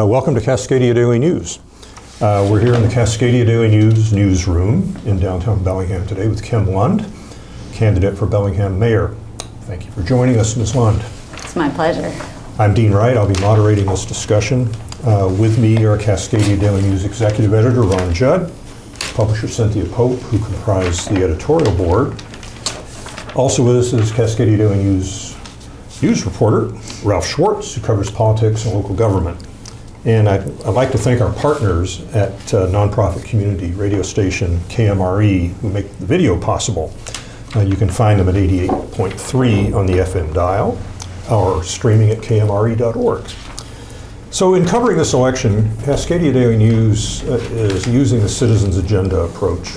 Welcome to Cascadia Daily News. We're here in the Cascadia Daily News newsroom in downtown Bellingham today with Kim Lund, candidate for Bellingham Mayor. Thank you for joining us, Ms. Lund. It's my pleasure. I'm Dean Wright. I'll be moderating this discussion. With me are Cascadia Daily News Executive Editor Ron Judd, publisher Cynthia Pope, who comprise the editorial board. Also with us is Cascadia Daily News reporter Ralph Schwartz, who covers politics and local government. And I'd like to thank our partners at nonprofit community radio station KMRE, who make the video possible. You can find them at 88.3 on the FM dial or streaming at kmre.org. So in covering this election, Cascadia Daily News is using the Citizens Agenda approach,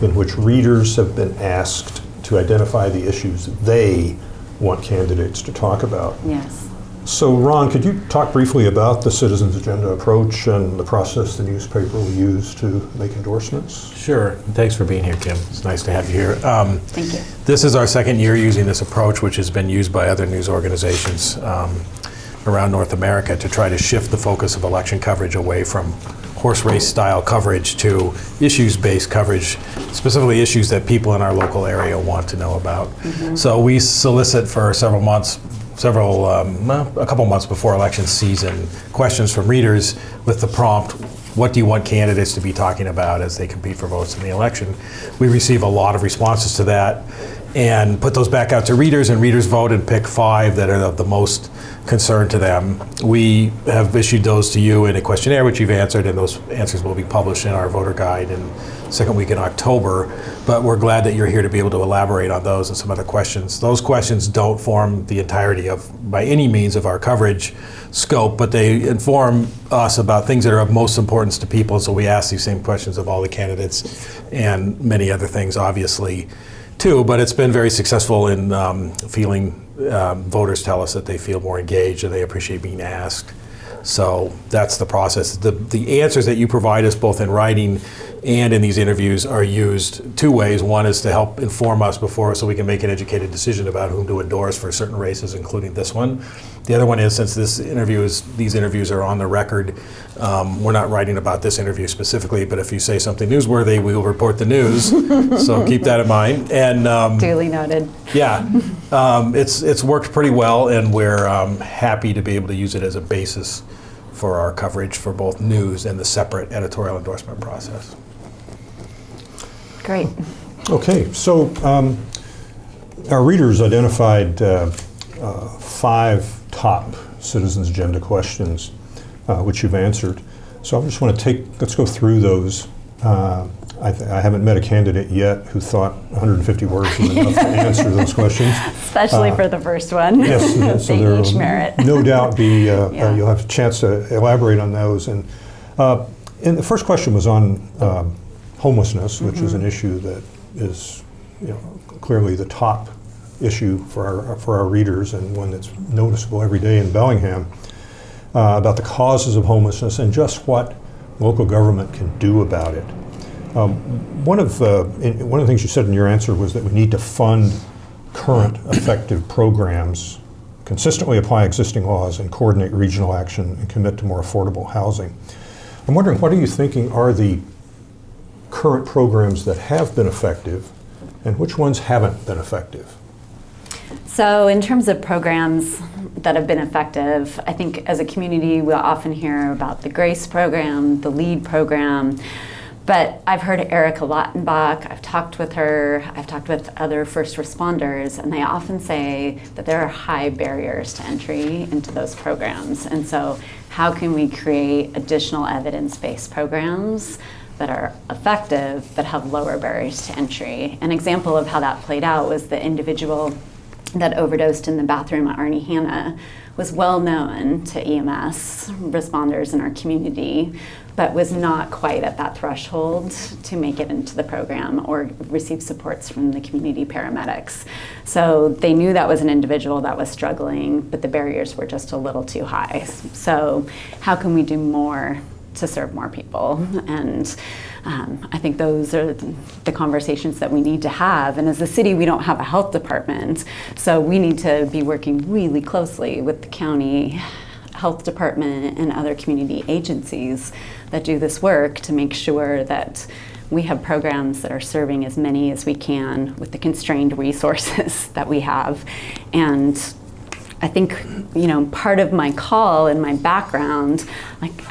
in which readers have been asked to identify the issues they want candidates to talk about. Yes. So Ron, could you talk briefly about the Citizens Agenda approach and the process the newspaper will use to make endorsements? Sure. Thanks for being here, Kim. It's nice to have you here. Thank you. This is our second year using this approach, which has been used by other news organizations around North America to try to shift the focus of election coverage away from horse race style coverage to issues-based coverage, specifically issues that people in our local area want to know about. Mm-hmm. So we solicit for a couple months before election season, questions from readers with the prompt, what do you want candidates to be talking about as they compete for votes in the election? We receive a lot of responses to that and put those back out to readers, and readers vote and pick 5 that are of the most concern to them. We have issued those to you in a questionnaire which you've answered, and those answers will be published in our voter guide in second week in October. But we're glad that you're here to be able to elaborate on those and some other questions. Those questions don't form the entirety of, by any means, of our coverage scope, but they inform us about things that are of most importance to people. So we ask these same questions of all the candidates and many other things, obviously, too. But it's been very successful in voters tell us that they feel more engaged and they appreciate being asked. So that's the process. The answers that you provide us both in writing and in these interviews are used 2 ways. One is to help inform us before so we can make an educated decision about whom to endorse for certain races, including this one. The other one is, since these interviews are on the record, we're not writing about this interview specifically, but if you say something newsworthy, we will report the news. So keep that in mind. And duly noted. Yeah, it's worked pretty well, and we're happy to be able to use it as a basis for our coverage for both news and the separate editorial endorsement process. Great. Okay, so our readers identified 5 top Citizens Agenda questions, which you've answered. So I just want to let's go through those. I haven't met a candidate yet who thought 150 words was enough to answer those questions. Especially for the first one. Yes, so they there each will merit. no doubt be, you'll have a chance to elaborate on those. And the first question was on homelessness, which is an issue that is clearly the top issue for our readers, and one that's noticeable every day in Bellingham, about the causes of homelessness and just what local government can do about it. One of the things you said in your answer was that we need to fund current effective programs, consistently apply existing laws, and coordinate regional action and commit to more affordable housing. I'm wondering, what are you thinking are the current programs that have been effective, and which ones haven't been effective? So in terms of programs that have been effective, I think as a community we often hear about the GRACE program, the LEAD program, but I've heard Erica Lautenbach, I've talked with her, I've talked with other first responders, and they often say that there are high barriers to entry into those programs. And so how can we create additional evidence-based programs that are effective but have lower barriers to entry? An example of how that played out was the individual that overdosed in the bathroom at Arnie Hanna was well known to EMS responders in our community, but was not quite at that threshold to make it into the program or receive supports from the community paramedics. So they knew that was an individual that was struggling, but the barriers were just a little too high. So how can we do more to serve more people? And I think those are the conversations that we need to have. And as a city, we don't have a health department, so we need to be working really closely with the county health department and other community agencies that do this work to make sure that we have programs that are serving as many as we can with the constrained resources that we have. And I think, part of my call and my background,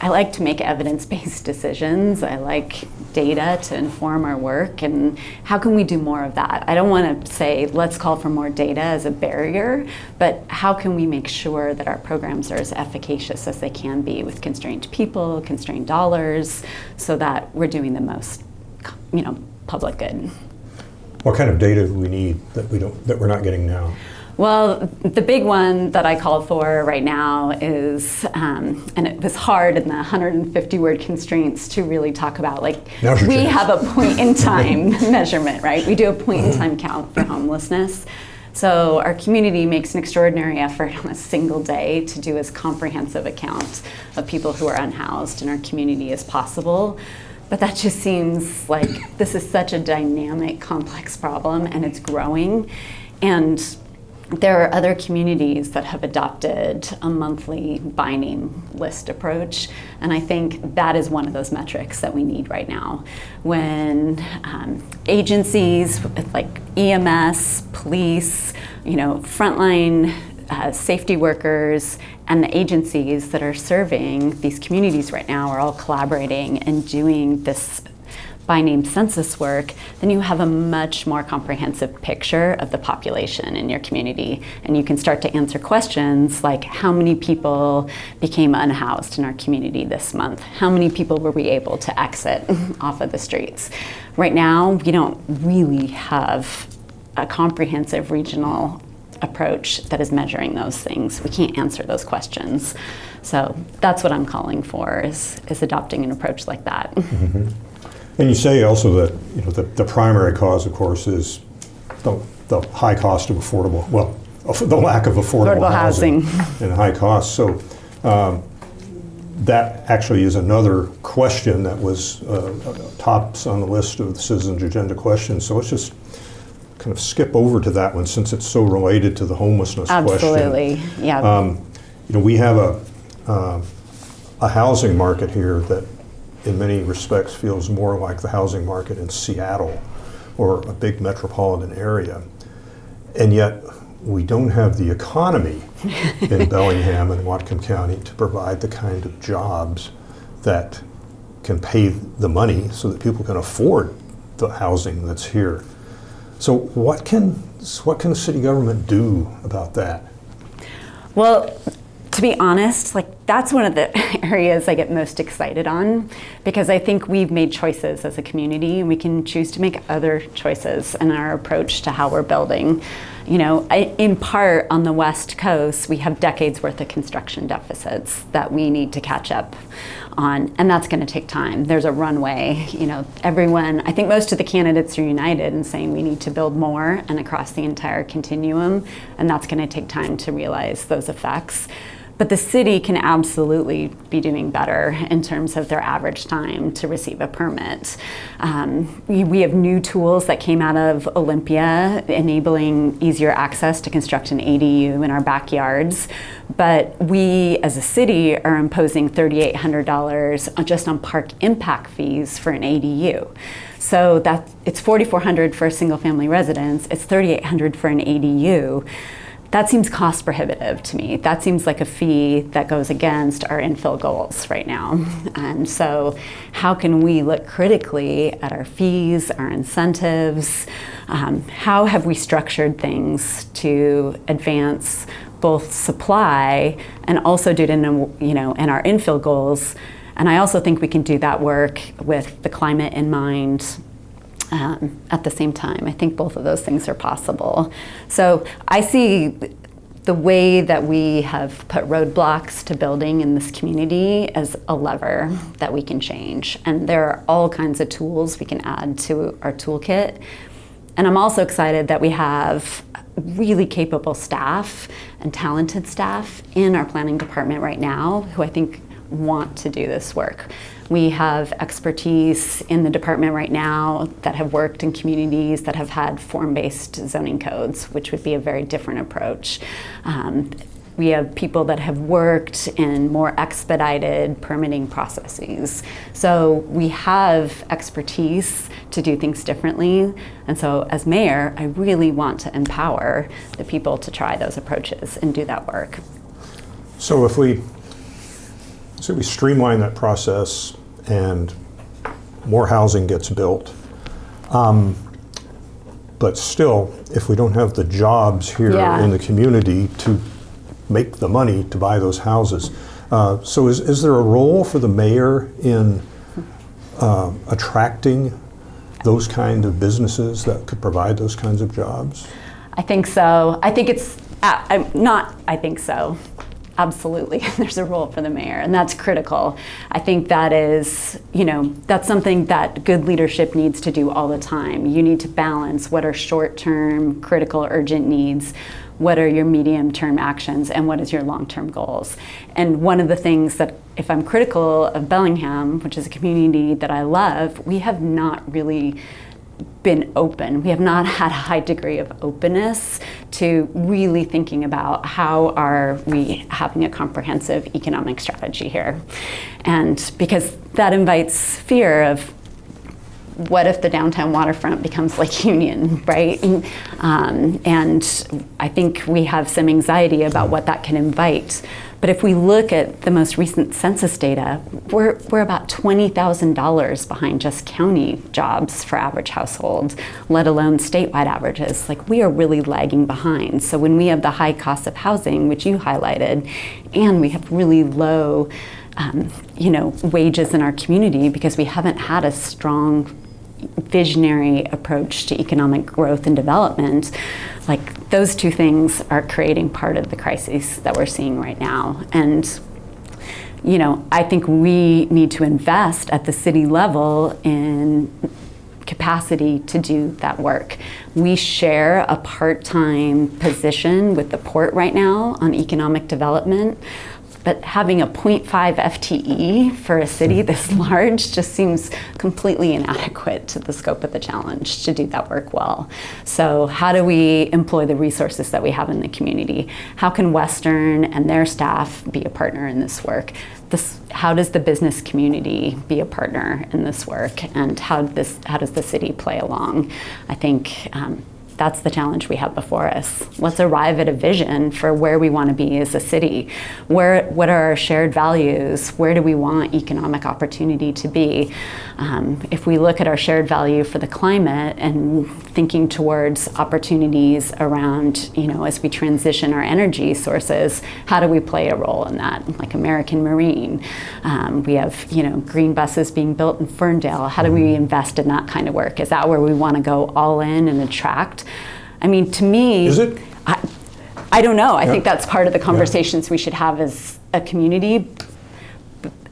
I like to make evidence-based decisions. I like data to inform our work, and how can we do more of that? I don't want to say, let's call for more data as a barrier, but how can we make sure that our programs are as efficacious as they can be with constrained people, constrained dollars, so that we're doing the most, public good. What kind of data do we need that we're not getting now? Well, the big one that I call for right now is, and it was hard in the 150-word constraints to really talk about, we have a point-in-time measurement, right? We do a point-in-time count for homelessness. So our community makes an extraordinary effort on a single day to do as comprehensive a count of people who are unhoused in our community as possible. But that just seems like this is such a dynamic, complex problem, and it's growing. And there are other communities that have adopted a monthly by name list approach, and I think that is one of those metrics that we need right now. When agencies like EMS, police, frontline safety workers, and the agencies that are serving these communities right now are all collaborating and doing this by name census work, then you have a much more comprehensive picture of the population in your community. And you can start to answer questions like, how many people became unhoused in our community this month? How many people were we able to exit off of the streets? Right now, we don't really have a comprehensive regional approach that is measuring those things. We can't answer those questions. So that's what I'm calling for, is adopting an approach like that. Mm-hmm. And you say also that the primary cause, of course, is the high cost of the lack of affordable housing and high costs. So that actually is another question that was tops on the list of the Citizens Agenda questions. So let's just kind of skip over to that one, since it's so related to the homelessness question. Absolutely, yeah. We have a housing market here that in many respects feels more like the housing market in Seattle or a big metropolitan area. And yet we don't have the economy in Bellingham and Whatcom County to provide the kind of jobs that can pay the money so that people can afford the housing that's here. So what can the city government do about that? Well, to be honest, that's one of the areas I get most excited on, because I think we've made choices as a community, and we can choose to make other choices in our approach to how we're building. In part on the West Coast, we have decades worth of construction deficits that we need to catch up on, and that's going to take time. There's a runway. I think most of the candidates are united in saying we need to build more and across the entire continuum, and that's going to take time to realize those effects. But the city can absolutely be doing better in terms of their average time to receive a permit. We have new tools that came out of Olympia enabling easier access to construct an ADU in our backyards. But we as a city are imposing $3,800 just on park impact fees for an ADU. So it's $4,400 for a single family residence, it's $3,800 for an ADU. That seems cost prohibitive to me. That seems like a fee that goes against our infill goals right now. And so how can we look critically at our fees, our incentives? How have we structured things to advance both supply and also do it in our infill goals? And I also think we can do that work with the climate in mind. At the same time, I think both of those things are possible. So I see the way that we have put roadblocks to building in this community as a lever that we can change. And there are all kinds of tools we can add to our toolkit. And I'm also excited that we have really capable staff and talented staff in our planning department right now who I think want to do this work. We have expertise in the department right now that have worked in communities that have had form-based zoning codes, which would be a very different approach. We have people that have worked in more expedited permitting processes. So we have expertise to do things differently. And so as mayor, I really want to empower the people to try those approaches and do that work. So if we streamline that process and more housing gets built, but still, if we don't have the jobs here in the community to make the money to buy those houses, so is there a role for the mayor in attracting those kind of businesses that could provide those kinds of jobs? I think so. I think it's I think so. Absolutely, there's a role for the mayor, and that's critical. I think that is, that's something that good leadership needs to do all the time. You need to balance what are short-term, critical, urgent needs, what are your medium-term actions, and what is your long-term goals. And one of the things that, if I'm critical of Bellingham, which is a community that I love, we have not really been open. We have not had a high degree of openness to really thinking about how are we having a comprehensive economic strategy here. And because that invites fear of what if the downtown waterfront becomes like Union, right? And I think we have some anxiety about what that can invite. But if we look at the most recent census data, we're about $20,000 behind just county jobs for average household, let alone statewide averages. Like, we are really lagging behind. So when we have the high cost of housing, which you highlighted, and we have really low wages in our community because we haven't had a strong visionary approach to economic growth and development, like, those two things are creating part of the crisis that we're seeing right now. And I think we need to invest at the city level in capacity to do that work. We share a part-time position with the port right now on economic development, but having a 0.5 FTE for a city this large just seems completely inadequate to the scope of the challenge to do that work well. So how do we employ the resources that we have in the community? How can Western and their staff be a partner in this work? How does the business community be a partner in this work? And how does the city play along? I think that's the challenge we have before us. Let's arrive at a vision for where we want to be as a city. What are our shared values? Where do we want economic opportunity to be? If we look at our shared value for the climate and thinking towards opportunities around, as we transition our energy sources, how do we play a role in that? Like American Marine. We have, green buses being built in Ferndale. How do we invest in that kind of work? Is that where we want to go all in and attract? I mean, to me, is it? I don't know. I think that's part of the conversations we should have as a community,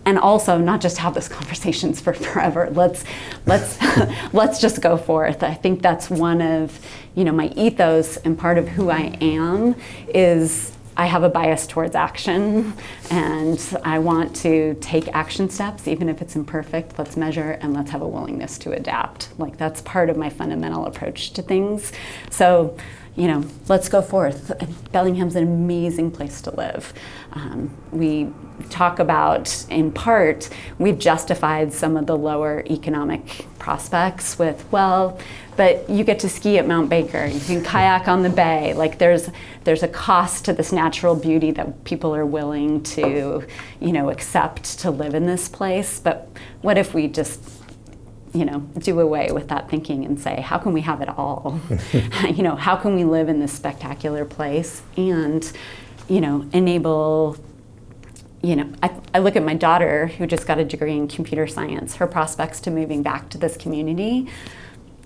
and also not just have those conversations for forever. Let's just go forth. I think that's one of my ethos, and part of who I am is I have a bias towards action, and I want to take action steps, even if it's imperfect. Let's measure, and let's have a willingness to adapt. Like, that's part of my fundamental approach to things. So, let's go forth. Bellingham's an amazing place to live. We talk about, in part, we've justified some of the lower economic prospects with, but you get to ski at Mount Baker, you can kayak on the bay. Like, there's a cost to this natural beauty that people are willing to, accept to live in this place. But what if we just, do away with that thinking and say, how can we have it all? How can we live in this spectacular place and, enable, I look at my daughter who just got a degree in computer science, her prospects to moving back to this community.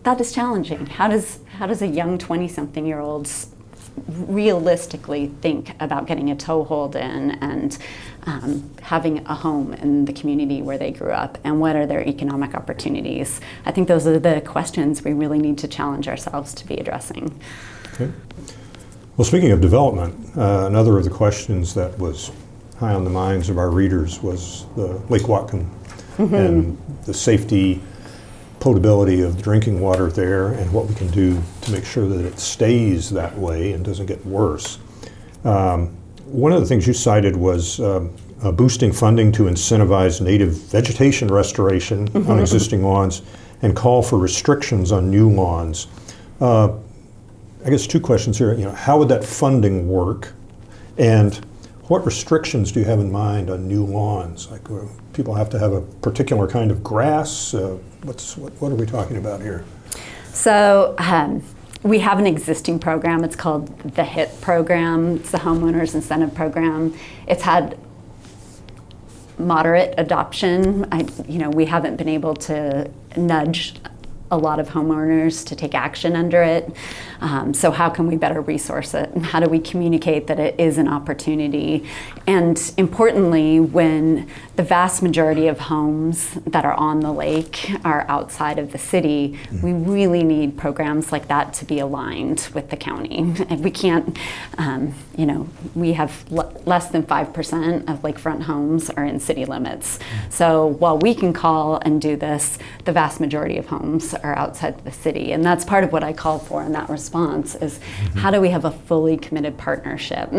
That is challenging. How does a young 20-something-year-old realistically think about getting a toehold in and having a home in the community where they grew up, and what are their economic opportunities? I think those are the questions we really need to challenge ourselves to be addressing. Okay. Well, speaking of development, another of the questions that was high on the minds of our readers was the Lake Whatcom and the safety, potability of drinking water there, and what we can do to make sure that it stays that way and doesn't get worse. one of the things you cited was boosting funding to incentivize native vegetation restoration on existing lawns and call for restrictions on new lawns. I guess two questions here. How would that funding work, and what restrictions do you have in mind on new lawns? Like, people have to have a particular kind of grass. What are we talking about here? So we have an existing program. It's called the HIT program. It's the Homeowners Incentive Program. It's had moderate adoption. We haven't been able to nudge a lot of homeowners to take action under it. So how can we better resource it? And how do we communicate that it is an opportunity? And importantly, when the vast majority of homes that are on the lake are outside of the city, we really need programs like that to be aligned with the county. And we can't, we have less than 5% of lakefront homes are in city limits. So while we can call and do this, the vast majority of homes are outside the city. And that's part of what I call for in that response is how do we have a fully committed partnership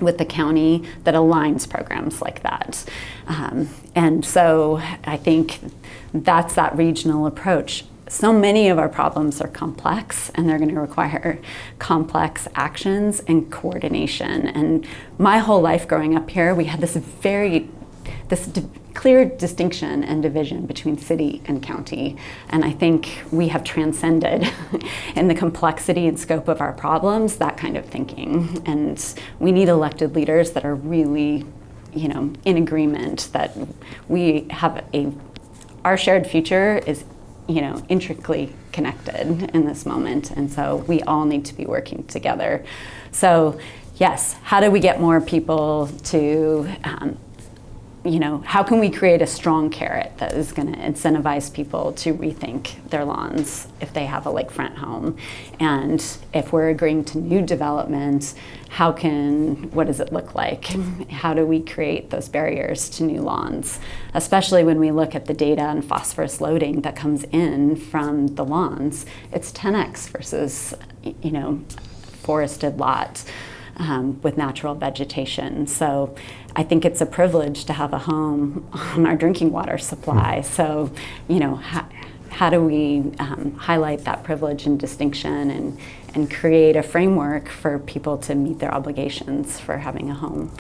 with the county that aligns programs like that. And so I think that's that regional approach. So many of our problems are complex, and they're going to require complex actions and coordination. And my whole life growing up here, we had this clear distinction and division between city and county. And I think we have transcended in the complexity and scope of our problems, that kind of thinking. And we need elected leaders that are really, in agreement that we have our shared future is, intricately connected in this moment. And so we all need to be working together. So yes, how do we get more people to, how can we create a strong carrot that is going to incentivize people to rethink their lawns if they have a lakefront home? And if we're agreeing to new development, what does it look like? How do we create those barriers to new lawns? Especially when we look at the data on phosphorus loading that comes in from the lawns, it's 10x versus, forested lot. With natural vegetation. So I think it's a privilege to have a home on our drinking water supply. So, how do we highlight that privilege and distinction and create a framework for people to meet their obligations for having a home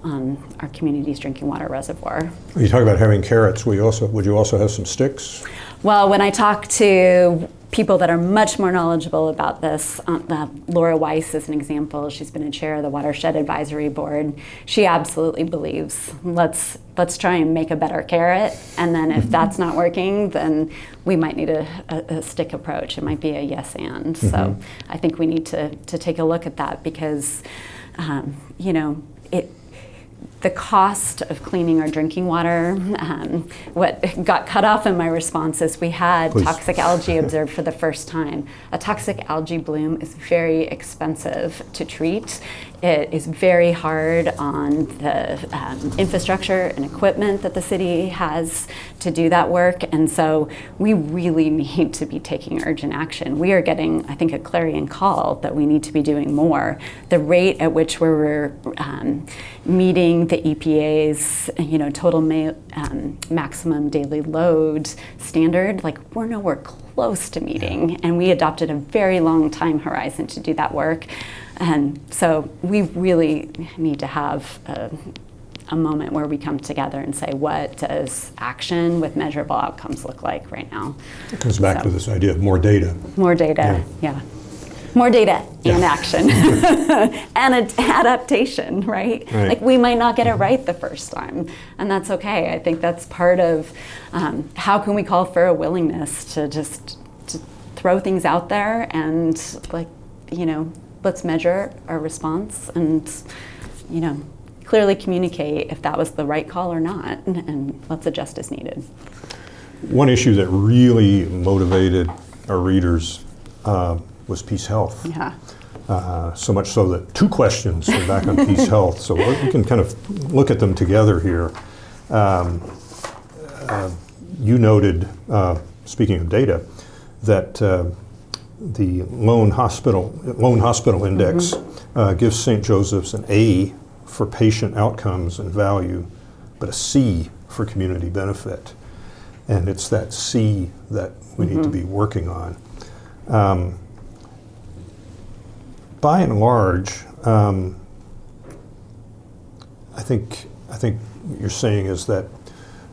on our community's drinking water reservoir? When you talk about having carrots, would you also have some sticks? Well, when I talk to people that are much more knowledgeable about this, Laura Weiss is an example. She's been a chair of the Watershed Advisory Board. She absolutely believes let's try and make a better carrot, and then if that's not working, then we might need a stick approach. It might be a yes and. So I think we need to take a look at that because the cost of cleaning our drinking water, what got cut off in my response is we had toxic algae observed for the first time. A toxic algae bloom is very expensive to treat. It is very hard on the infrastructure and equipment that the city has to do that work, and so we really need to be taking urgent action. We are getting, I think, a clarion call that we need to be doing more. The rate at which we're meeting the EPA's total maximum daily load standard, we're nowhere close to meeting, and we adopted a very long time horizon to do that work. And so we really need to have a moment where we come together and say, what does action with measurable outcomes look like right now? It comes back to this idea of more data. More data, yeah. More data and action and adaptation, right? We might not get it right the first time, and that's okay. I think that's part of how can we call for a willingness to just throw things out there and let's measure our response and clearly communicate if that was the right call or not, and let's adjust as needed. One issue that really motivated our readers was Peace Health. Yeah. So much so that two questions are back on Peace Health. So we can kind of look at them together here. You noted, speaking of data, that the Lone Hospital Index gives St. Joseph's an A for patient outcomes and value, but a C for community benefit. And it's that C that we need to be working on. By and large, I think what you're saying is that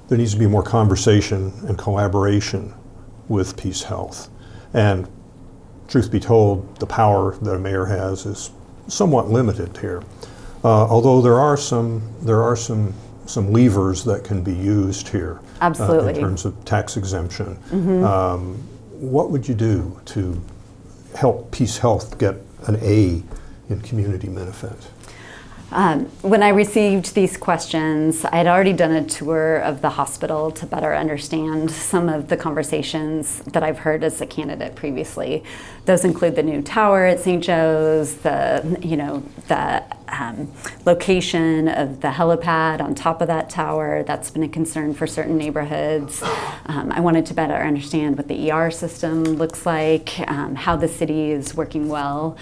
there needs to be more conversation and collaboration with Peace Health. And truth be told, the power that a mayor has is somewhat limited here. Although there are some levers that can be used here. Absolutely. In terms of tax exemption. What would you do to help Peace Health get an A in community benefit? When I received these questions, I had already done a tour of the hospital to better understand some of the conversations that I've heard as a candidate previously. Those include the new tower at St. Joe's, the location of the helipad on top of that tower. That's been a concern for certain neighborhoods. I wanted to better understand what the ER system looks like, how the city is working well.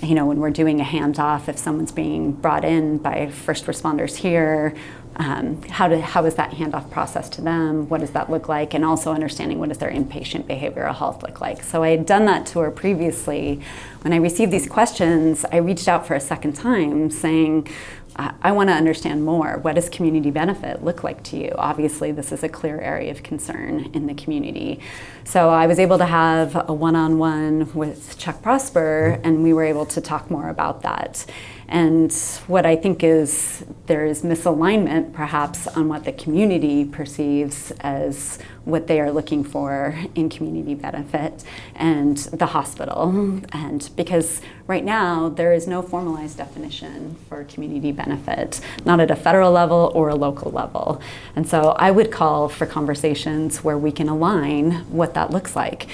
When we're doing a handoff, if someone's being brought in by first responders here, how is that handoff process to them? What does that look like? And also understanding what does their inpatient behavioral health look like. So I had done that tour previously. When I received these questions, I reached out for a second time saying, I want to understand more. What does community benefit look like to you? Obviously, this is a clear area of concern in the community. So I was able to have a one-on-one with Chuck Prosper, and we were able to talk more about that. And what I think is there's misalignment perhaps on what the community perceives as what they are looking for in community benefit and the hospital. And because right now there is no formalized definition for community benefit, not at a federal level or a local level. And so I would call for conversations where we can align what that looks like.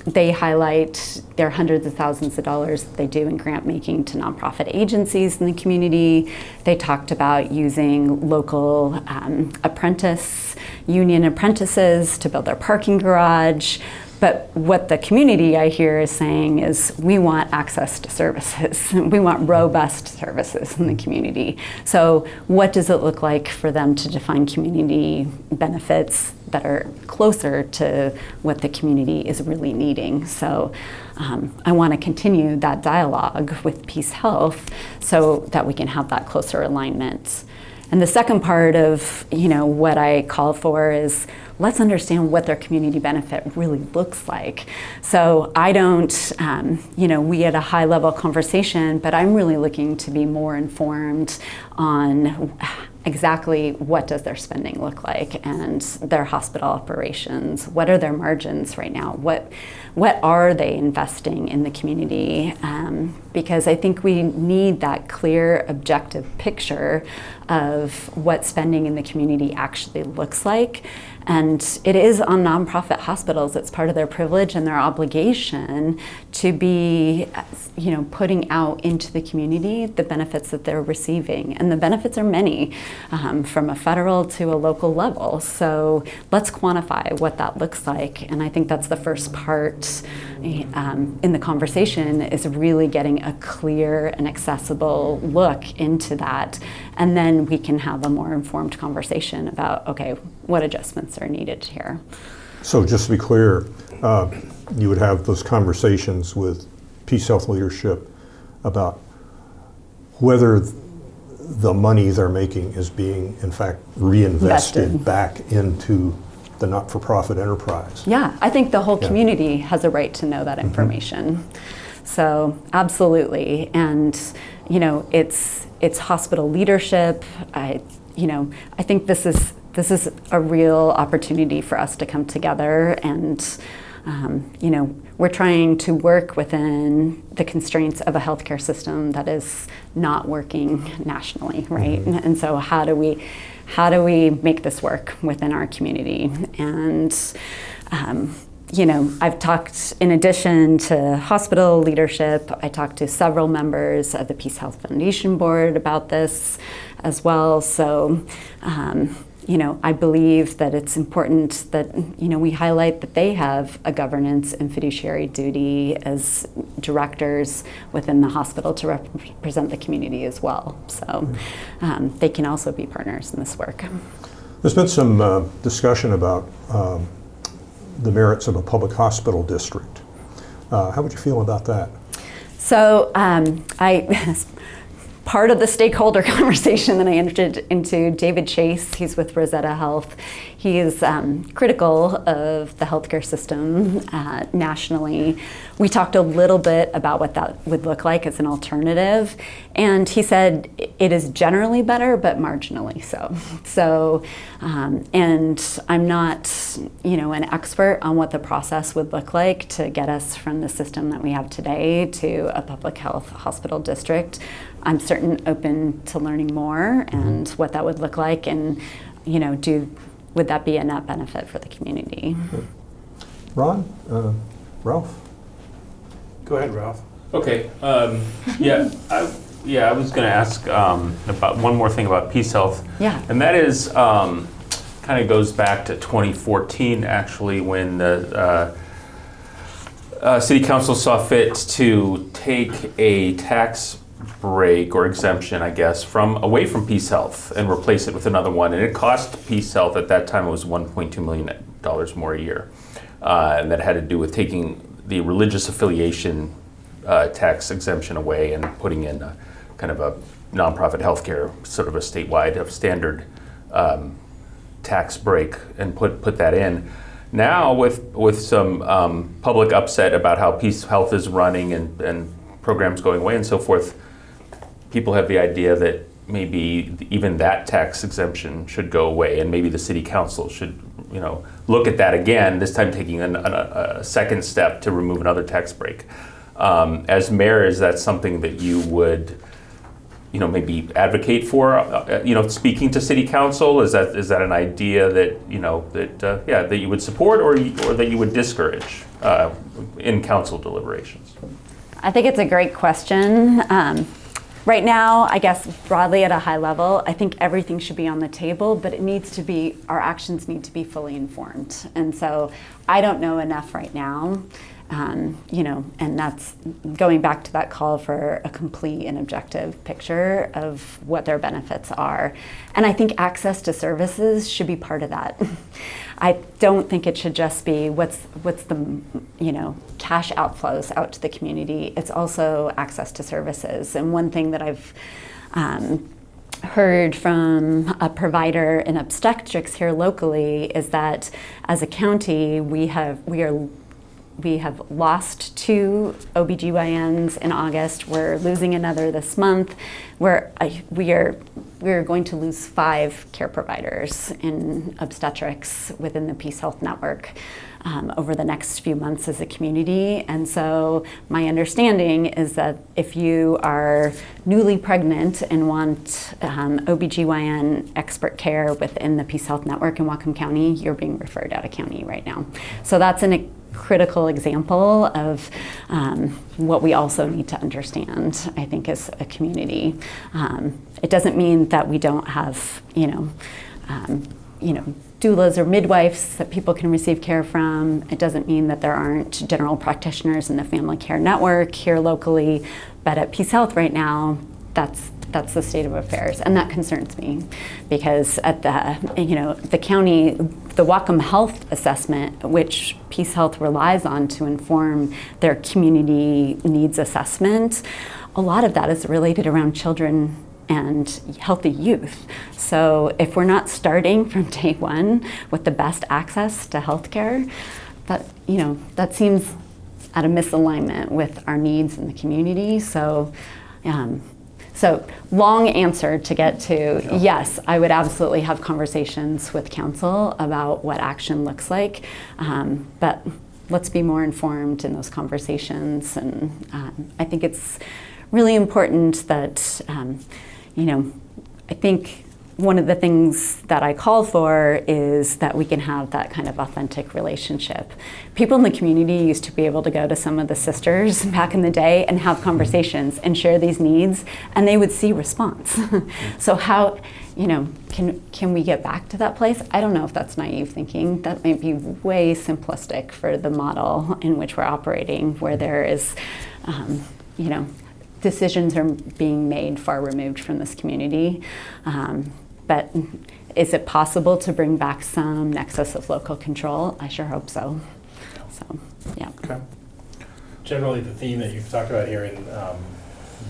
They highlight their hundreds of thousands of dollars that they do in grant making to nonprofit agencies in the community. They talked about using local union apprentices to build their parking garage. But what the community, I hear, is saying is we want access to services. We want robust services in the community. So what does it look like for them to define community benefits that are closer to what the community is really needing? So I want to continue that dialogue with Peace Health so that we can have that closer alignment. And the second part of what I call for is let's understand what their community benefit really looks like. So I don't, we had a high level conversation, but I'm really looking to be more informed on exactly what does their spending look like and their hospital operations. What are their margins right now? What are they investing in the community? Because I think we need that clear, objective picture of what spending in the community actually looks like. And it is on nonprofit hospitals. It's part of their privilege and their obligation to be, putting out into the community the benefits that they're receiving. And the benefits are many, from a federal to a local level. So let's quantify what that looks like. And I think that's the first part in the conversation, is really getting a clear and accessible look into that. And then we can have a more informed conversation about, okay, what adjustments are needed here. So just to be clear, you would have those conversations with Peace Health leadership about whether the money they're making is being, in fact, reinvested back into the not-for-profit enterprise. Yeah, I think the whole community has a right to know that information. So absolutely, and it's hospital leadership. I think this is a real opportunity for us to come together, and we're trying to work within the constraints of a healthcare system that is not working nationally, right? And so how do we make this work within our community? And I've talked, in addition to hospital leadership, I talked to several members of the Peace Health Foundation Board about this as well. So, I believe that it's important that, we highlight that they have a governance and fiduciary duty as directors within the hospital to represent the community as well. So they can also be partners in this work. There's been some discussion about the merits of a public hospital district. How would you feel about that? So part of the stakeholder conversation that I entered into, David Chase, he's with Rosetta Health. He is critical of the healthcare system nationally. We talked a little bit about what that would look like as an alternative, and he said it is generally better, but marginally so. And I'm not, an expert on what the process would look like to get us from the system that we have today to a public health hospital district. I'm open to learning more and what that would look like, and would that be a net benefit for the community? Ron, Ralph? Go ahead, Ralph. Okay. I was going to ask about one more thing about Peace Health. Yeah. And that is kind of goes back to 2014, actually, when the City Council saw fit to take a tax break or exemption, I guess, away from Peace Health and replace it with another one. And it cost Peace Health at that time, it was $1.2 million more a year. And that had to do with taking the religious affiliation tax exemption away and putting in a kind of a nonprofit healthcare, sort of a statewide standard tax break, and put that in. Now with some public upset about how Peace Health is running and programs going away and so forth, people have the idea that maybe even that tax exemption should go away, and maybe the city council should, look at that again, this time taking a second step to remove another tax break. As mayor, is that something that you would, maybe advocate for, speaking to city council? Is that an idea that, that you would support or that you would discourage in council deliberations? I think it's a great question. Right now, I guess broadly at a high level, I think everything should be on the table, but our actions need to be fully informed. And so I don't know enough right now, and that's going back to that call for a complete and objective picture of what their benefits are. And I think access to services should be part of that. I don't think it should just be what's the cash outflows out to the community. It's also access to services. And one thing that I've heard from a provider in obstetrics here locally is that as a county we have lost 2 OBGYNs in August. We're losing another this month. We are going to lose 5 care providers in obstetrics within the Peace Health Network over the next few months as a community. And so my understanding is that if you are newly pregnant and want OBGYN expert care within the Peace Health Network in Whatcom County, you're being referred out of county right now. So that's a critical example of what we also need to understand, I think, as a community. It doesn't mean that we don't have, doulas or midwives that people can receive care from. It doesn't mean that there aren't general practitioners in the family care network here locally, but at Peace Health right now, that's the state of affairs, and that concerns me because at the county, the Whatcom Health Assessment, which Peace Health relies on to inform their community needs assessment, a lot of that is related around children and healthy youth. So if we're not starting from day one with the best access to healthcare, that seems at a misalignment with our needs in the community. So long answer to get to, yes, I would absolutely have conversations with council about what action looks like, but let's be more informed in those conversations. And I think it's really important that, I think one of the things that I call for is that we can have that kind of authentic relationship. People in the community used to be able to go to some of the sisters back in the day and have conversations and share these needs, and they would see response. So how, can we get back to that place? I don't know if that's naive thinking. That might be way simplistic for the model in which we're operating, where there is, decisions are being made far removed from this community. But is it possible to bring back some nexus of local control? I sure hope so. So, yeah. Okay. Generally, the theme that you've talked about here, and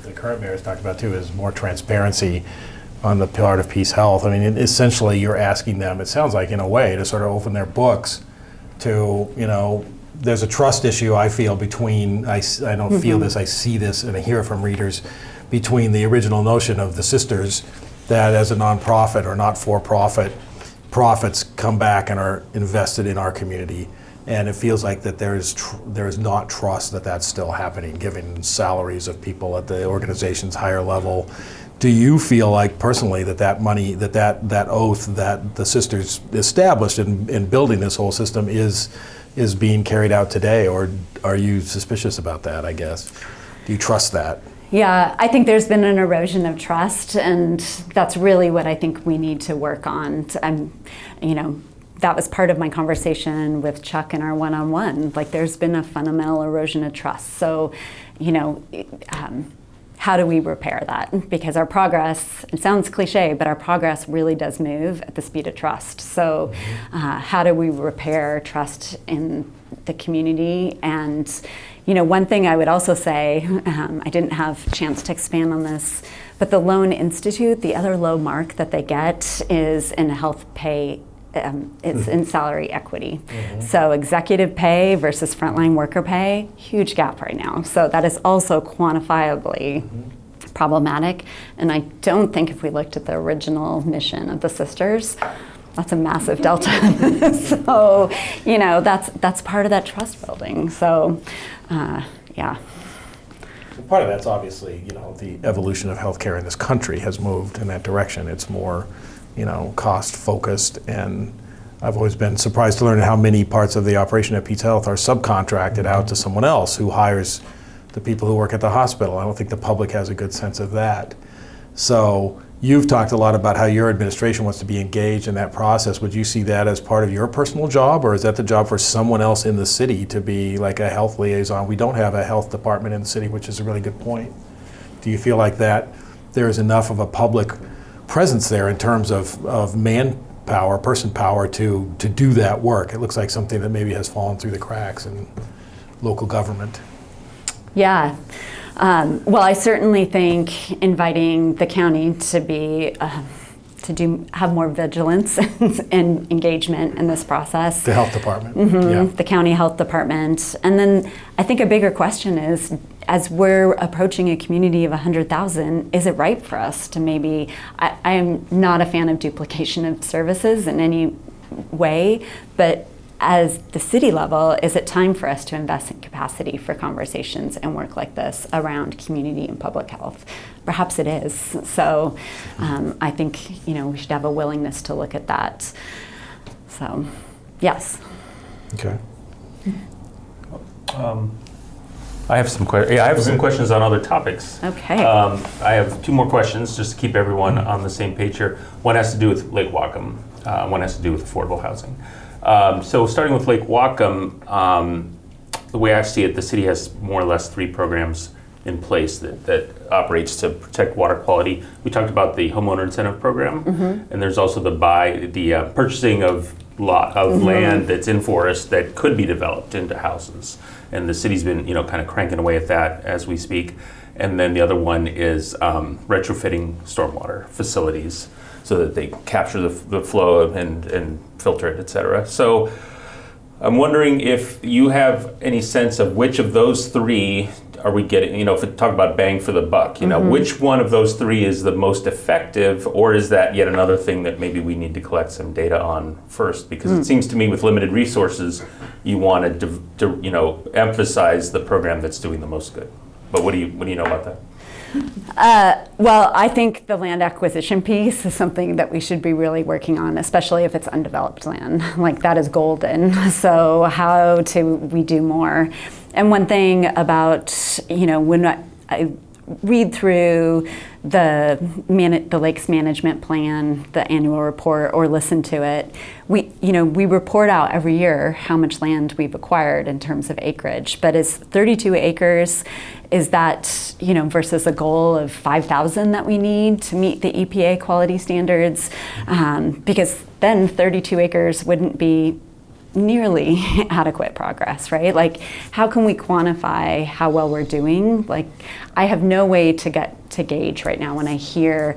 the current mayor has talked about too, is more transparency on the part of Peace Health. I mean, essentially, you're asking them, it sounds like, in a way, to sort of open their books to, there's a trust issue, I feel, between, I don't feel this, I see this, and I hear it from readers, between the original notion of the sisters, that as a nonprofit or not-for-profit, profits come back and are invested in our community. And it feels like that there is not trust that that's still happening, given salaries of people at the organization's higher level. Do you feel like personally that money, that oath that the sisters established in building this whole system is being carried out today, or are you suspicious about that, I guess? Do you trust that? Yeah, I think there's been an erosion of trust, and that's really what I think we need to work on. That was part of my conversation with Chuck in our one-on-one. Like, there's been a fundamental erosion of trust. So, how do we repair that? Because our progress, it sounds cliche, but our progress really does move at the speed of trust. So how do we repair trust in the community? And one thing I would also say, I didn't have a chance to expand on this, but the Loan Institute, the other low mark that they get is in health pay. It's in salary equity. So executive pay versus frontline worker pay, huge gap right now. So that is also quantifiably problematic. And I don't think if we looked at the original mission of the sisters, that's a massive delta. So, that's part of that trust building. So, yeah. Part of that's obviously, the evolution of healthcare in this country has moved in that direction. It's more cost focused, and I've always been surprised to learn how many parts of the operation at Peace Health are subcontracted out to someone else who hires the people who work at the hospital. I don't think the public has a good sense of that. So you've talked a lot about how your administration wants to be engaged in that process. Would you see that as part of your personal job, or is that the job for someone else in the city to be like a health liaison? We don't have a health department in the city, which is a really good point. Do you feel like that there is enough of a public presence there in terms of manpower, person power to do that work? It looks like something that maybe has fallen through the cracks in local government. Yeah. Well, I certainly think inviting the county to be have more vigilance and engagement in this process. The health department. Yeah. The county health department. And then I think a bigger question is, as we're approaching a community of 100,000, is it right for us to maybe, I am not a fan of duplication of services in any way, but as the city level, is it time for us to invest in capacity for conversations and work like this around community and public health? Perhaps it is. So I think we should have a willingness to look at that. So, yes. Okay. I have some questions on other topics. Okay. I have two more questions just to keep everyone on the same page here. One has to do with Lake Whatcom. One has to do with affordable housing. So starting with Lake Whatcom, the way I see it, the city has more or less 3 programs in place that operates to protect water quality. We talked about the homeowner incentive program, and there's also the purchasing of land that's in forest that could be developed into houses. And the city's been, kind of cranking away at that as we speak. And then the other one is retrofitting stormwater facilities so that they capture the flow and filter it, et cetera. So I'm wondering if you have any sense of which of those 3 are we getting, if we talk about bang for the buck, which one of those 3 is the most effective, or is that yet another thing that maybe we need to collect some data on first? Because it seems to me with limited resources, you want to emphasize the program that's doing the most good. But what do you know about that? Well, I think the land acquisition piece is something that we should be really working on, especially if it's undeveloped land. Like, that is golden. So how do we do more? And one thing about, when I read through the Lakes Management Plan, the annual report, or listen to it, we report out every year how much land we've acquired in terms of acreage. But is 32 acres, is that, versus a goal of 5,000 that we need to meet the EPA quality standards? Because then 32 acres wouldn't be nearly adequate progress, right? Like, how can we quantify how well we're doing? Like, I have no way to gauge right now when I hear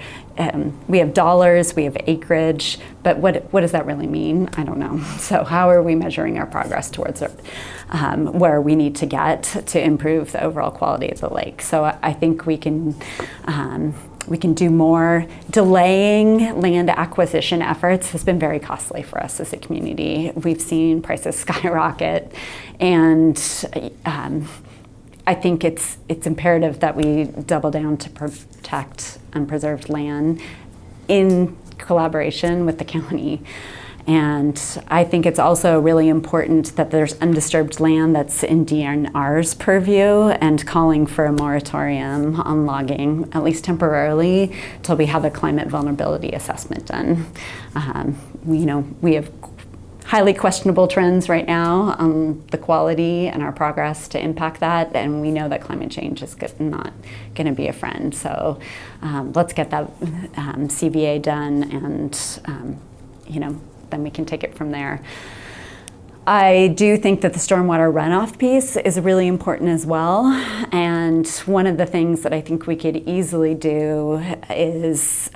we have dollars, we have acreage, but what does that really mean? I don't know. So how are we measuring our progress towards where we need to get to improve the overall quality of the lake? So I think we can do more. Delaying land acquisition efforts has been very costly for us as a community. We've seen prices skyrocket, and I think it's imperative that we double down to protect unpreserved land in collaboration with the county. And I think it's also really important that there's undisturbed land that's in DNR's purview, and calling for a moratorium on logging, at least temporarily, till we have a climate vulnerability assessment done. We have highly questionable trends right now on the quality and our progress to impact that, and we know that climate change is not going to be a friend. So let's get that CVA done, and then we can take it from there. I do think that the stormwater runoff piece is really important as well. And one of the things that I think we could easily do is,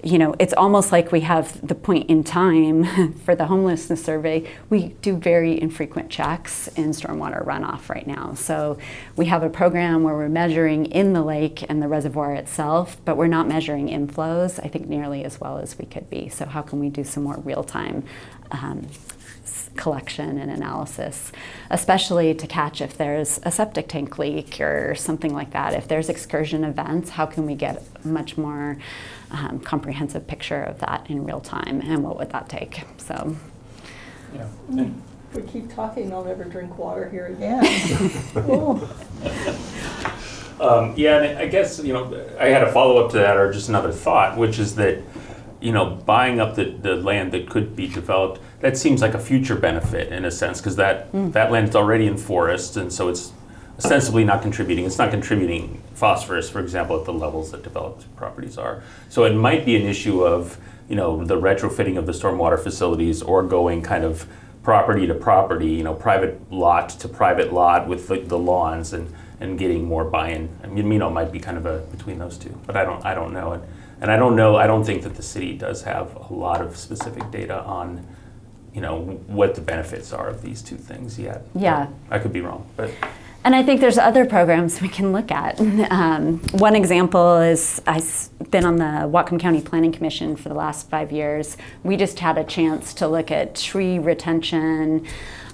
it's almost like we have the point in time for the homelessness survey. We do very infrequent checks in stormwater runoff right now. So we have a program where we're measuring in the lake and the reservoir itself, but we're not measuring inflows, I think, nearly as well as we could be. So how can we do some more real-time collection and analysis, especially to catch if there's a septic tank leak or something like that. If there's excursion events, how can we get a much more comprehensive picture of that in real time, and what would that take? So, yeah. If we keep talking, I'll never drink water here again. Yeah, and I guess, I had a follow-up to that, or just another thought, which is that, buying up the land that could be developed, that seems like a future benefit in a sense, because that land is already in forest, and so it's ostensibly not contributing. It's not contributing phosphorus, for example, at the levels that developed properties are. So it might be an issue of, the retrofitting of the stormwater facilities, or going kind of property to property, private lot to private lot with the lawns, and getting more buy-in. I mean, it might be kind of a between those two, but I don't know. And I don't know, I don't think that the city does have a lot of specific data on, what the benefits are of these two things yet. Yeah. I could be wrong, but. And I think there's other programs we can look at. One example is I've been on the Whatcom County Planning Commission for the last 5 years. We just had a chance to look at tree retention,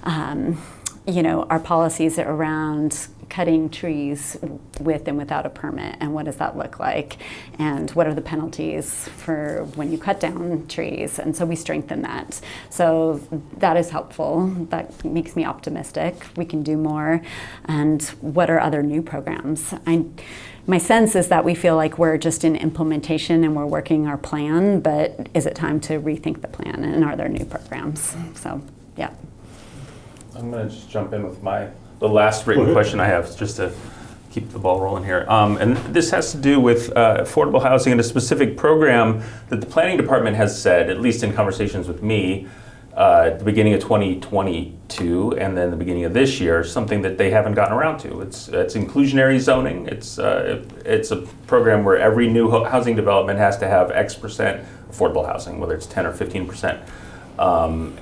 our policies around cutting trees with and without a permit, and what does that look like, and what are the penalties for when you cut down trees. And so we strengthen that. So that is helpful. That makes me optimistic. We can do more. And what are other new programs? My sense is that we feel like we're just in implementation and we're working our plan, but is it time to rethink the plan, and are there new programs? So, yeah. I'm going to just jump in with the last written question I have, just to keep the ball rolling here. And this has to do with affordable housing and a specific program that the planning department has said, at least in conversations with me, at the beginning of 2022 and then the beginning of this year, something that they haven't gotten around to. It's inclusionary zoning. It's a program where every new housing development has to have X% affordable housing, whether it's 10 or 15%.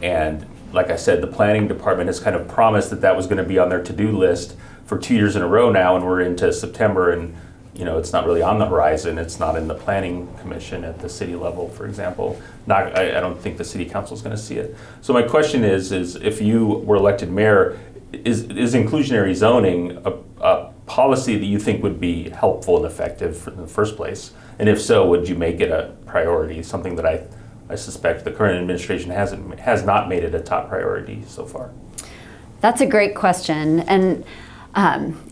And like I said, the planning department has kind of promised that was going to be on their to-do list for 2 years in a row now, and we're into September, and it's not really on the horizon. It's not in the planning commission at the city level, for example. I don't think the city council is going to see it. So my question is if you were elected mayor, is inclusionary zoning a policy that you think would be helpful and effective in the first place? And if so, would you make it a priority, something that I suspect the current administration has not made it a top priority so far? That's a great question, and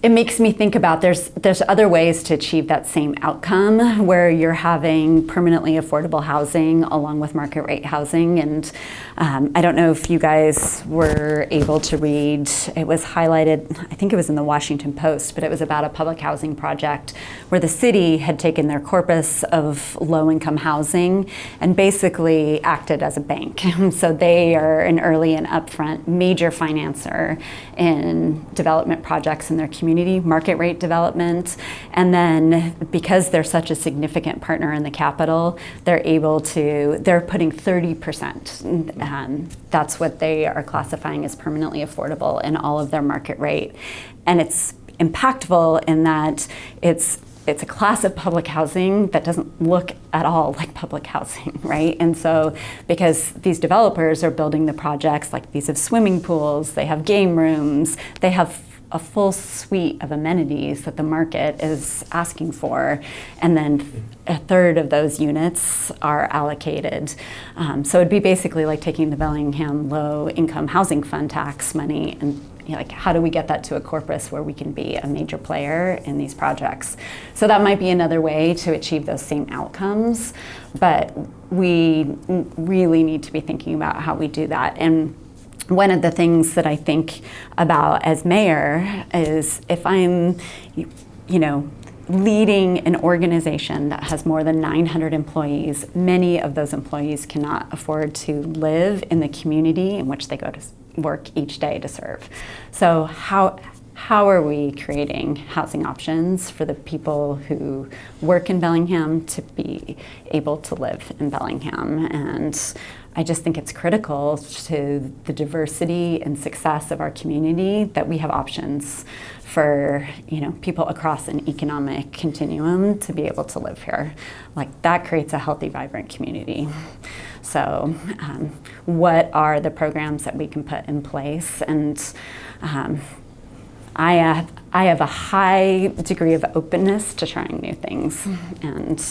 it makes me think about there's other ways to achieve that same outcome where you're having permanently affordable housing along with market rate housing. And I don't know if you guys were able to read, it was highlighted, I think it was in the Washington Post, but it was about a public housing project where the city had taken their corpus of low-income housing and basically acted as a bank. So they are an early and upfront major financer in development projects in their community, market rate development, and then because they're such a significant partner in the capital, they're putting 30%. That's what they are classifying as permanently affordable in all of their market rate. And it's impactful in that it's a class of public housing that doesn't look at all like public housing, right? And so because these developers are building the projects, like these have swimming pools, they have game rooms, they have a full suite of amenities that the market is asking for, and then a third of those units are allocated. So it'd be basically like taking the Bellingham Low Income Housing Fund tax money and like, how do we get that to a corpus where we can be a major player in these projects? So that might be another way to achieve those same outcomes, but we really need to be thinking about how we do that. And one of the things that I think about as mayor is if I'm, leading an organization that has more than 900 employees, many of those employees cannot afford to live in the community in which they go to work each day to serve. So how are we creating housing options for the people who work in Bellingham to be able to live in Bellingham? And I just think it's critical to the diversity and success of our community that we have options for people across an economic continuum to be able to live here. Like, that creates a healthy, vibrant community. So what are the programs that we can put in place? And I have a high degree of openness to trying new things. And,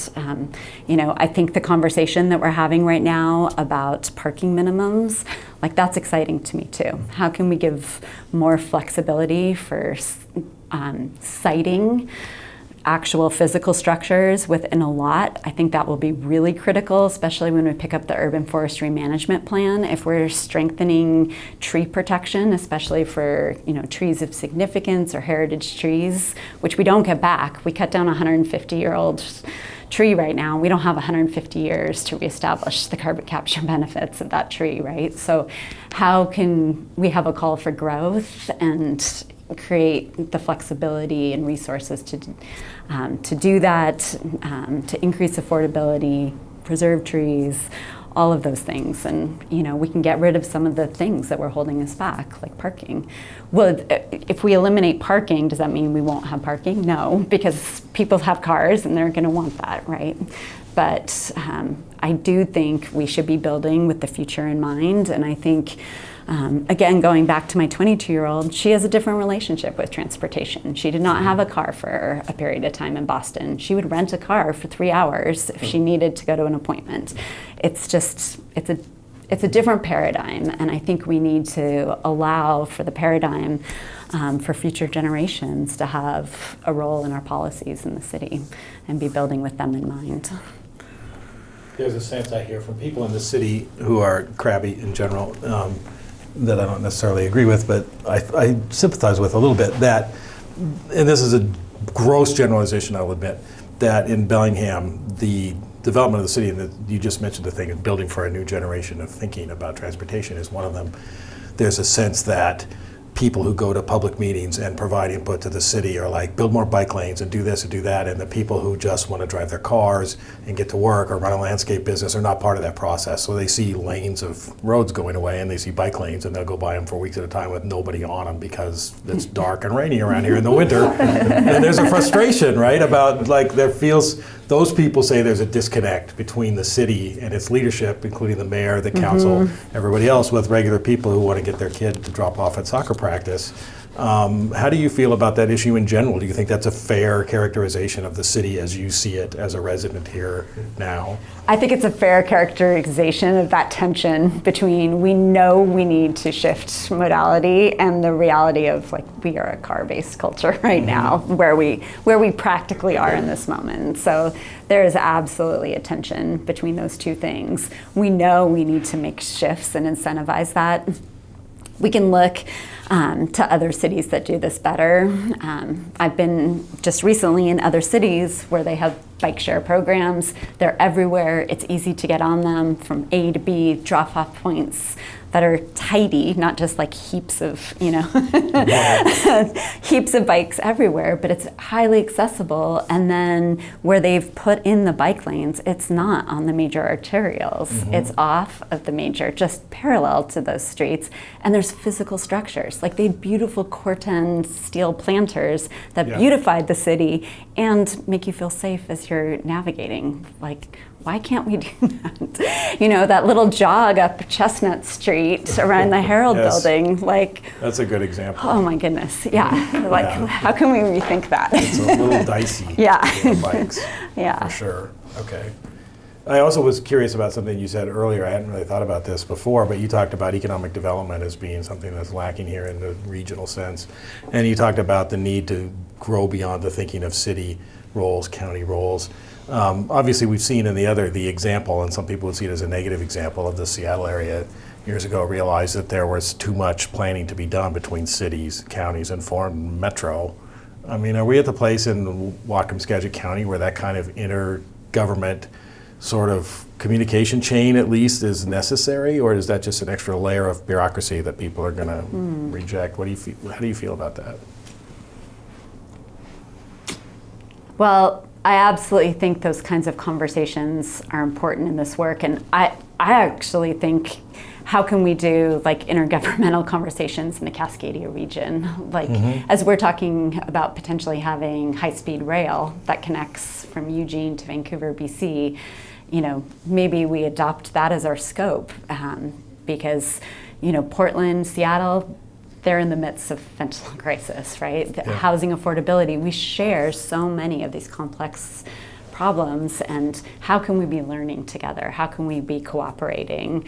I think the conversation that we're having right now about parking minimums, like, that's exciting to me too. How can we give more flexibility for siting actual physical structures within a lot? I think that will be really critical, especially when we pick up the urban forestry management plan. If we're strengthening tree protection, especially for trees of significance or heritage trees, which we don't get back. We cut down a 150-year-old tree right now. We don't have 150 years to reestablish the carbon capture benefits of that tree, right? So how can we have a call for growth and create the flexibility and resources to do that, to increase affordability, preserve trees, all of those things. And we can get rid of some of the things that were holding us back, like parking. Well, if we eliminate parking, does that mean we won't have parking? No, because people have cars and they're going to want that, right? But I do think we should be building with the future in mind. And I think again, going back to my 22-year-old, she has a different relationship with transportation. She did not have a car for a period of time in Boston. She would rent a car for 3 hours if she needed to go to an appointment. It's a different paradigm, and I think we need to allow for the paradigm for future generations to have a role in our policies in the city and be building with them in mind. There's a sense I hear from people in the city who are crabby in general, that I don't necessarily agree with, but I sympathize with a little bit, that, and this is a gross generalization, I'll admit, that in Bellingham, the development of the city, and you just mentioned the thing of building for a new generation of thinking about transportation is one of them. There's a sense that people who go to public meetings and provide input to the city are like, build more bike lanes and do this and do that, and the people who just want to drive their cars and get to work or run a landscape business are not part of that process. So they see lanes of roads going away and they see bike lanes and they'll go by them for weeks at a time with nobody on them because it's dark and rainy around here in the winter. And there's a frustration, right, about those people say there's a disconnect between the city and its leadership, including the mayor, the council, everybody else, with regular people who want to get their kid to drop off at soccer practice. How do you feel about that issue in general? Do you think that's a fair characterization of the city as you see it as a resident here now? I think it's a fair characterization of that tension between we know we need to shift modality and the reality of like we are a car-based culture right now where we practically are in this moment. So there is absolutely a tension between those two things. We know we need to make shifts and incentivize that. We can look to other cities that do this better. I've been just recently in other cities where they have bike share programs. They're everywhere. It's easy to get on them from A to B, drop-off points that are tidy, not just like heaps of, heaps of bikes everywhere, but it's highly accessible. And then where they've put in the bike lanes, it's not on the major arterials. It's off of the major, just parallel to those streets. And there's physical structures. Like they had beautiful Corten steel planters that beautified the city and make you feel safe as you're navigating. Like, why can't we do that? That little jog up Chestnut Street around the Herald building, like. That's a good example. Oh my goodness, yeah. How can we rethink that? It's a little dicey. For bikes. For sure. Okay. I also was curious about something you said earlier. I hadn't really thought about this before, but you talked about economic development as being something that's lacking here in the regional sense. And you talked about the need to grow beyond the thinking of city roles, county roles. Obviously, we've seen in the example, and some people would see it as a negative example of the Seattle area years ago, realized that there was too much planning to be done between cities, counties, and foreign metro. I mean, are we at the place in Whatcom-Skagit County where that kind of intergovernment sort of communication chain at least is necessary, or is that just an extra layer of bureaucracy that people are going to reject? What do you feel? How do you feel about that? Well, I absolutely think those kinds of conversations are important in this work, and I actually think, how can we do like intergovernmental conversations in the Cascadia region? Like as we're talking about potentially having high-speed rail that connects from Eugene to Vancouver, BC, maybe we adopt that as our scope because, Portland, Seattle, they're in the midst of fentanyl crisis, right? Housing affordability, we share so many of these complex problems, and how can we be learning together? How can we be cooperating?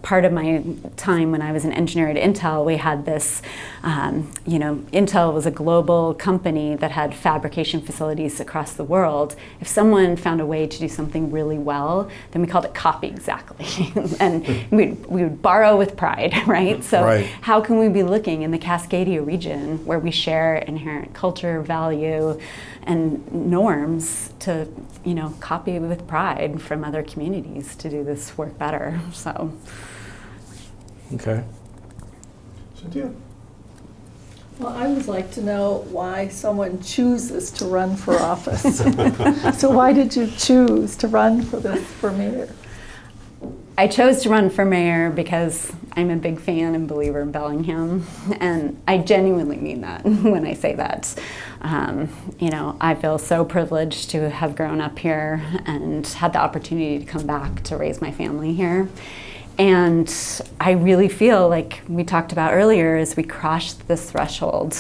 Part of my time when I was an engineer at Intel, we had this, Intel was a global company that had fabrication facilities across the world. If someone found a way to do something really well, then we called it copy exactly. And we would borrow with pride, right? So how can we be looking in the Cascadia region where we share inherent culture, value, and norms to, copy with pride from other communities to do this work better, so. Okay. Cynthia? Well, I would like to know why someone chooses to run for office. So why did you choose to run for mayor? I chose to run for mayor because I'm a big fan and believer in Bellingham, and I genuinely mean that when I say that. I feel so privileged to have grown up here and had the opportunity to come back to raise my family here. And I really feel like we talked about earlier, as we crossed this threshold,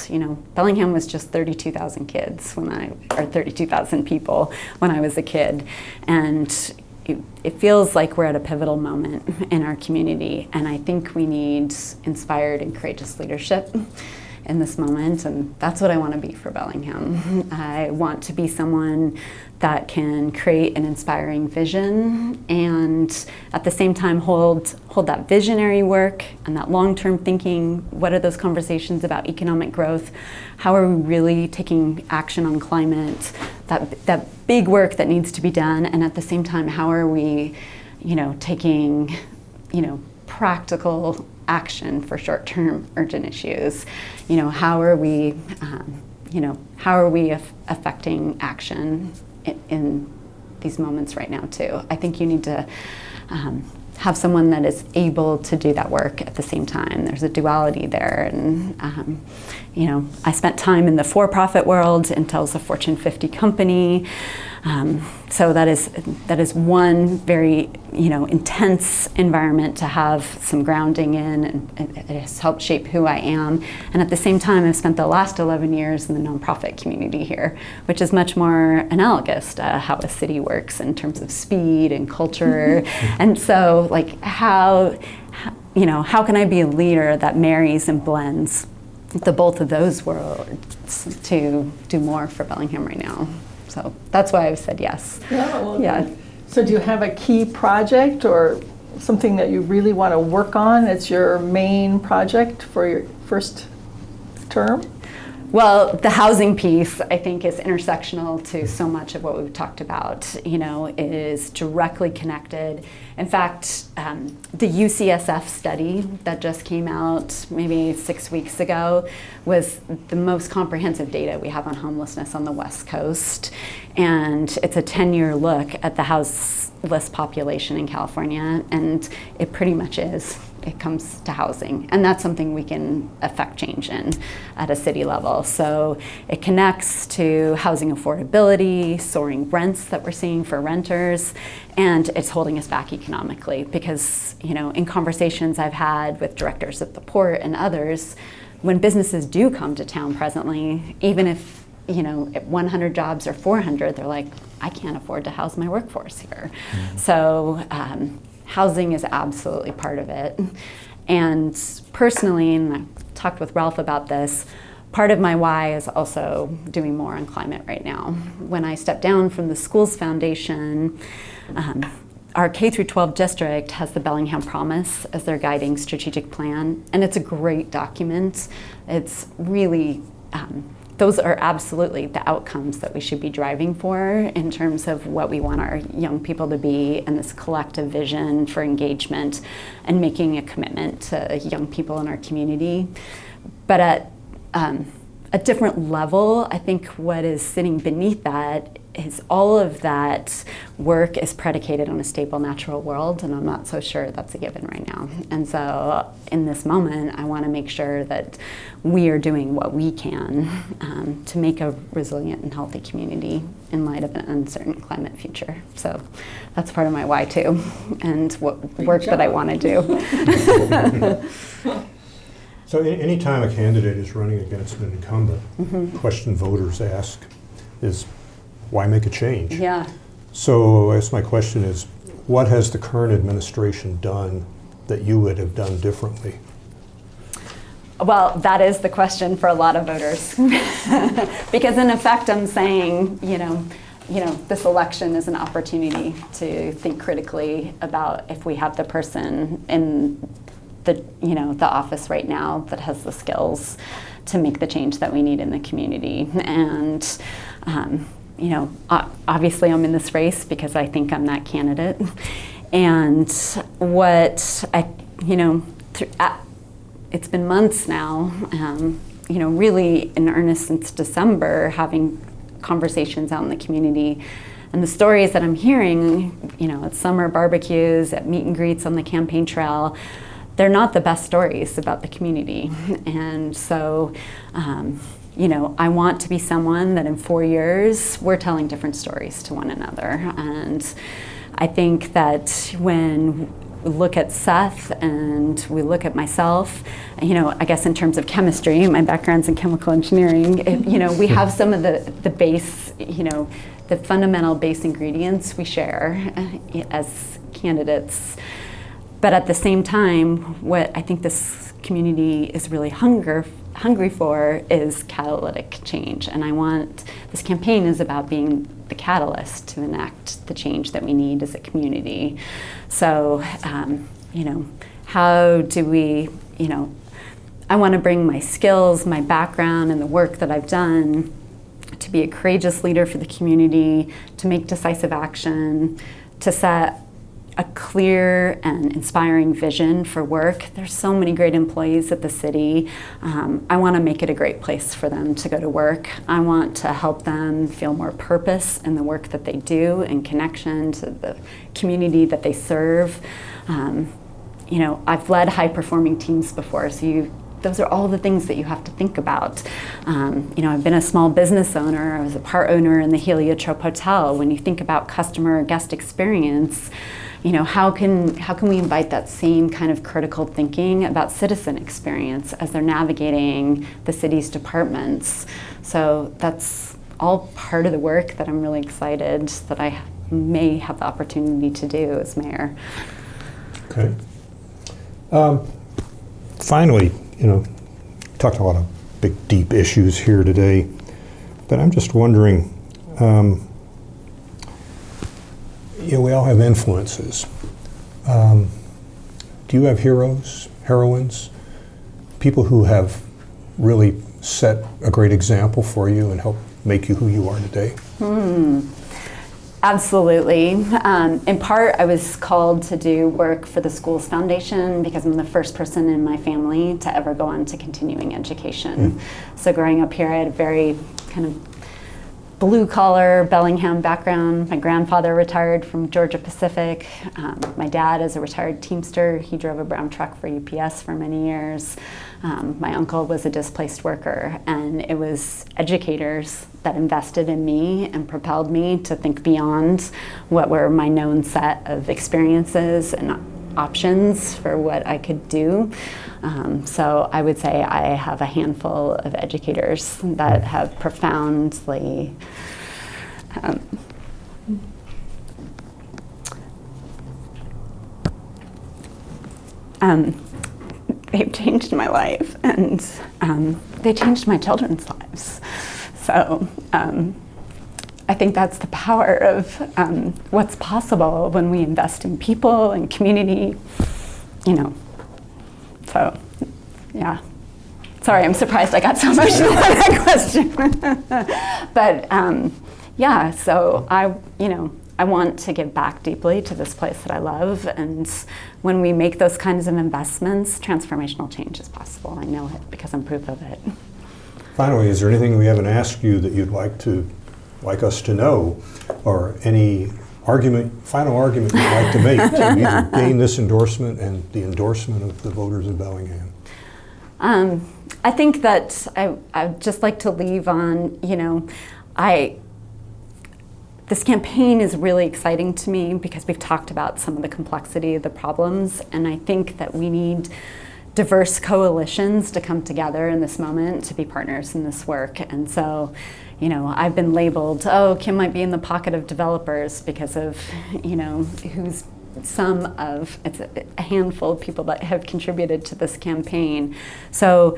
Bellingham was just 32,000 kids or 32,000 people when I was a kid. And it feels like we're at a pivotal moment in our community. And I think we need inspired and courageous leadership in this moment, and that's what I want to be for Bellingham. I want to be someone that can create an inspiring vision and at the same time hold that visionary work and that long-term thinking. What are those conversations about economic growth? How are we really taking action on climate? That big work that needs to be done, and at the same time, how are we, taking, practical action for short-term urgent issues? How are we, affecting action in these moments right now too? I think you need to have someone that is able to do that work at the same time. There's a duality there, and I spent time in the for-profit world. Intel's a Fortune 50 company. So that is one very intense environment to have some grounding in, and it has helped shape who I am. And at the same time, I've spent the last 11 years in the nonprofit community here, which is much more analogous to how a city works in terms of speed and culture. And so, like, how can I be a leader that marries and blends the both of those worlds to do more for Bellingham right now? So that's why I've said yes. Yeah. So do you have a key project or something that you really want to work on as your main project for your first term? Well, the housing piece, I think, is intersectional to so much of what we've talked about. It is directly connected. In fact, the UCSF study that just came out maybe 6 weeks ago was the most comprehensive data we have on homelessness on the West Coast. And it's a 10-year look at the houseless population in California, and it pretty much is. It comes to housing, and that's something we can affect change in at a city level. So it connects to housing affordability, soaring rents that we're seeing for renters, and it's holding us back economically because, in conversations I've had with directors at the port and others, when businesses do come to town presently, even if 100 jobs or 400, they're like, I can't afford to house my workforce here. Mm-hmm. So housing is absolutely part of it. And personally, and I talked with Ralph about this, part of my why is also doing more on climate right now. When I stepped down from the Schools Foundation, our K-12 district has the Bellingham Promise as their guiding strategic plan, and it's a great document. It's really, those are absolutely the outcomes that we should be driving for in terms of what we want our young people to be, and this collective vision for engagement and making a commitment to young people in our community. But at a different level, I think what is sitting beneath that is all of that work is predicated on a stable natural world, and I'm not so sure that's a given right now. And so in this moment, I want to make sure that we are doing what we can to make a resilient and healthy community in light of an uncertain climate future. So that's part of my why too, and what work that I want to do. So anytime a candidate is running against an incumbent, the question voters ask is, why make a change? Yeah. So I guess my question is, what has the current administration done that you would have done differently? Well, that is the question for a lot of voters. Because in effect, I'm saying, this election is an opportunity to think critically about if we have the person in the office right now that has the skills to make the change that we need in the community. And obviously I'm in this race because I think I'm that candidate. And what it's been months now, really in earnest since December, having conversations out in the community. And the stories that I'm hearing, at summer barbecues, at meet and greets on the campaign trail, they're not the best stories about the community. And so, I want to be someone that in 4 years, we're telling different stories to one another. And I think that when we look at Seth and we look at myself, I guess in terms of chemistry, my background's in chemical engineering, we have some of the base, the fundamental base ingredients we share as candidates. But at the same time, what I think this community is really hungry for is catalytic change. And this campaign is about being the catalyst to enact the change that we need as a community. So, how do we, I want to bring my skills, my background, and the work that I've done to be a courageous leader for the community, to make decisive action, to set a clear and inspiring vision for work. There's so many great employees at the city. I want to make it a great place for them to go to work. I want to help them feel more purpose in the work that they do, in connection to the community that they serve. I've led high-performing teams before, so those are all the things that you have to think about. I've been a small business owner. I was a part owner in the Heliotrope Hotel. When you think about customer guest experience, how can we invite that same kind of critical thinking about citizen experience as they're navigating the city's departments? So that's all part of the work that I'm really excited that I may have the opportunity to do as mayor. Okay. Finally, talked a lot of big, deep issues here today, but I'm just wondering, we all have influences. Do you have heroes, heroines, people who have really set a great example for you and helped make you who you are today? Absolutely. In part, I was called to do work for the Schools Foundation because I'm the first person in my family to ever go on to continuing education. So growing up here, I had a very kind of blue-collar Bellingham background. My grandfather retired from Georgia Pacific. My dad is a retired Teamster. He drove a brown truck for UPS for many years. My uncle was a displaced worker, and it was educators that invested in me and propelled me to think beyond what were my known set of experiences and options for what I could do. So I would say I have a handful of educators that have profoundly they've changed my life, and they changed my children's lives. So I think that's the power of what's possible when we invest in people and community, So, yeah. Sorry, I'm surprised I got so emotional on that question. But so I want to give back deeply to this place that I love, and when we make those kinds of investments, transformational change is possible. I know it because I'm proof of it. Finally, is there anything we haven't asked you that you'd like us to know, or any final argument you'd like to make to either gain this endorsement and the endorsement of the voters of Bellingham? I think that I'd just like to leave on, this campaign is really exciting to me because we've talked about some of the complexity of the problems, and I think that we need diverse coalitions to come together in this moment to be partners in this work. And so, I've been labeled, Kim might be in the pocket of developers because of, it's a handful of people that have contributed to this campaign. So,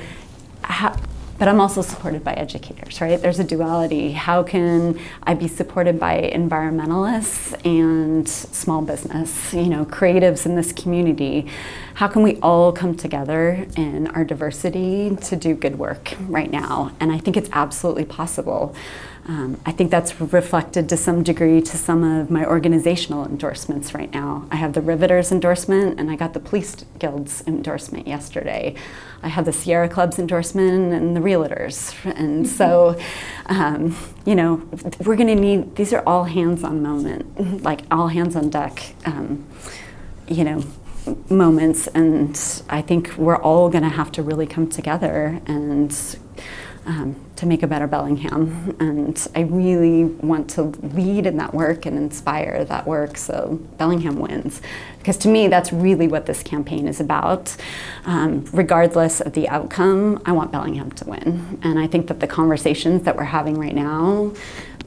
but I'm also supported by educators, right? There's a duality. How can I be supported by environmentalists and small business, creatives in this community? How can we all come together in our diversity to do good work right now? And I think it's absolutely possible. I think that's reflected to some degree to some of my organizational endorsements right now. I have the Riveters endorsement, and I got the Police Guild's endorsement yesterday. I have the Sierra Club's endorsement and the Realtors. And so, we're gonna need, these are all hands on moment, like all hands on deck, moments. And I think we're all gonna have to really come together and to make a better Bellingham. And I really want to lead in that work and inspire that work so Bellingham wins. Because to me, that's really what this campaign is about. Regardless of the outcome, I want Bellingham to win. And I think that the conversations that we're having right now,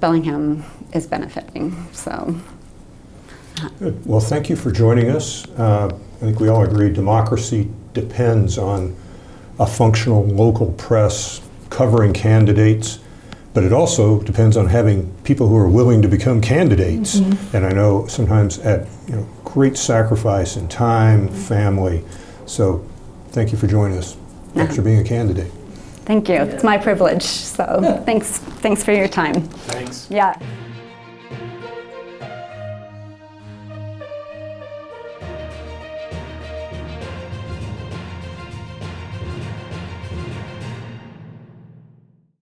Bellingham is benefiting, so. Good. Well, thank you for joining us. I think we all agree democracy depends on a functional local press covering candidates, but it also depends on having people who are willing to become candidates. Mm-hmm. And I know sometimes at great sacrifice in time, family. So thank you for joining us. Thanks for being a candidate. Thank you. It's my privilege. So thanks for your time. Thanks. Yeah.